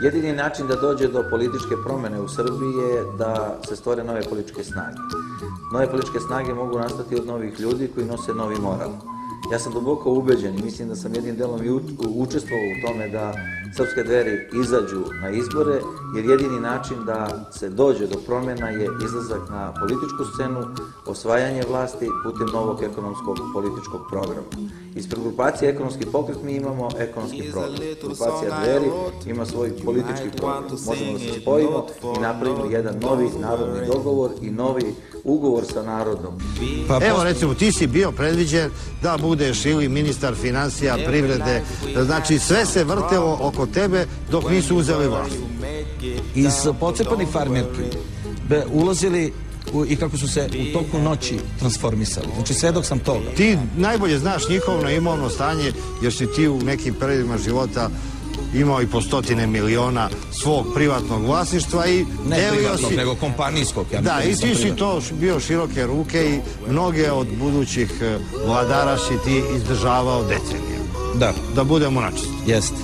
Jedini način da dođe do političke promene u Srbiji je da se stvore nove političke snage. Nove političke snage mogu nastati od novih ljudi koji nose novi moral. Ja sam duboko ubeđen i mislim da sam jednim delom i učestvovao u tome da Srpske Dveri izađu na izbore, jer jedini način da se dođe do promjena je izlazak na političku scenu, osvajanje vlasti putem novog ekonomskog političkog programa. Ispred grupacije Ekonomski pokret mi imamo ekonomski program. Grupacija Dveri ima svoj politički program. Možemo da se spojimo i napravimo jedan novi narodni dogovor i novi ugovor sa narodom. Evo recimo, ti si bio predviđen da budeš ili ministar financija, privrede, znači sve se vrtelo oko tebe dok nisu uzeli vlast. Iz pocepanih farmerki ulazili i kako su se u toku noći transformisali. Znači, svedok sam toga. Ti najbolje znaš njihovo imovno stanje, jer si ti u nekim periodima života imao i po 100 miliona svog privatnog vlasništva i ne privatnog, nego kompanijskog. Da, i ti si to bio široke ruke i mnoge od budućih vladara si ti izdržavao decenija. Da budemo načisti. Jeste.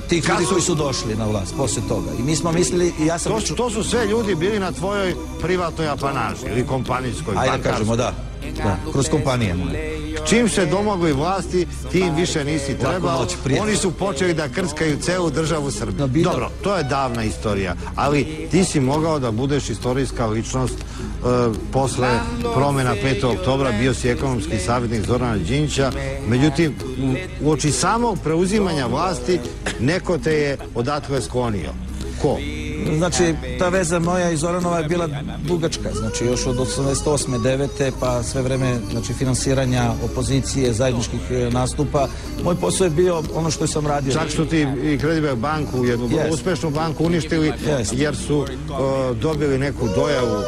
Tih ljudi koji su došli na vlast posle toga. I mi smo mislili, i ja sam... To su sve ljudi bili na tvojoj privatnoj apanaži ili kompanijskoj, bankarskoj. Ajde kažemo, da. Kroz kompanije moje. Čim se domogli vlasti, ti im više nisi trebao. Oni su počeli da krckaju celu državu Srbiju. Dobro, to je davna istorija, ali ti si mogao da budeš istorijska ličnost posle promjena 5. oktobra, bio si ekonomski savjetnik Zorana Đinđića, međutim, uoči samog preuzimanja vlasti, neko te je odatle sklonio. Ko? Znači, ta veza moja i Zoranova je bila dugačka, znači još od 88. 9. pa sve vreme, znači, finansiranja opozicije, zajedničkih nastupa. Moj posao je bio ono što sam radio. Čak što ti i Kredibil banku, jednu uspešnu banku uništili, jer su dobili neku dojavu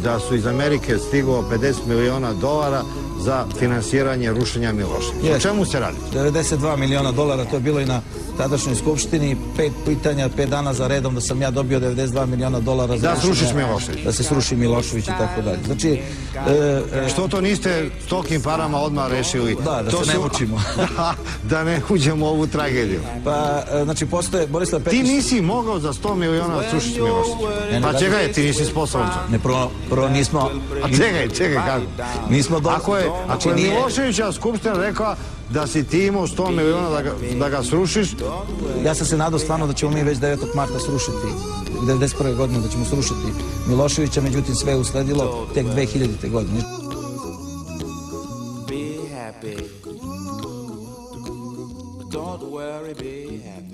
da su iz Amerike stiglo $50 miliona za finansiranje rušenja Miloševića. O čemu se radi? $92 miliona, to je bilo i na tadašnjoj skupštini, 5 pitanja, 5 dana za redom da sam ja dobio $92 miliona da srušiš Milošević. Da se sruši Milošević i tako dalje. Znači... Što to niste s tokim parama odmah rešili? Da se ne mučimo. Da ne uđemo u ovu tragediju. Pa, znači, postoje Borislav Pekić... Ti nisi mogao za $100 miliona srušiti Miloševića. Pa čekaj, ti nisi sposoban. Ne, prvo nismo... A čekaj, kako? Nismo dosta... Ako je Miloševića skupština rekla da si ti imao $100 miliona da ga srušiš... Ja sam se nadao stvarno da ćemo mi već 9. marta srušiti, 1991. godine da ćemo srušiti Miloševića, međutim sve je usledilo tek 2000. godine. Be happy. Don't worry, be happy.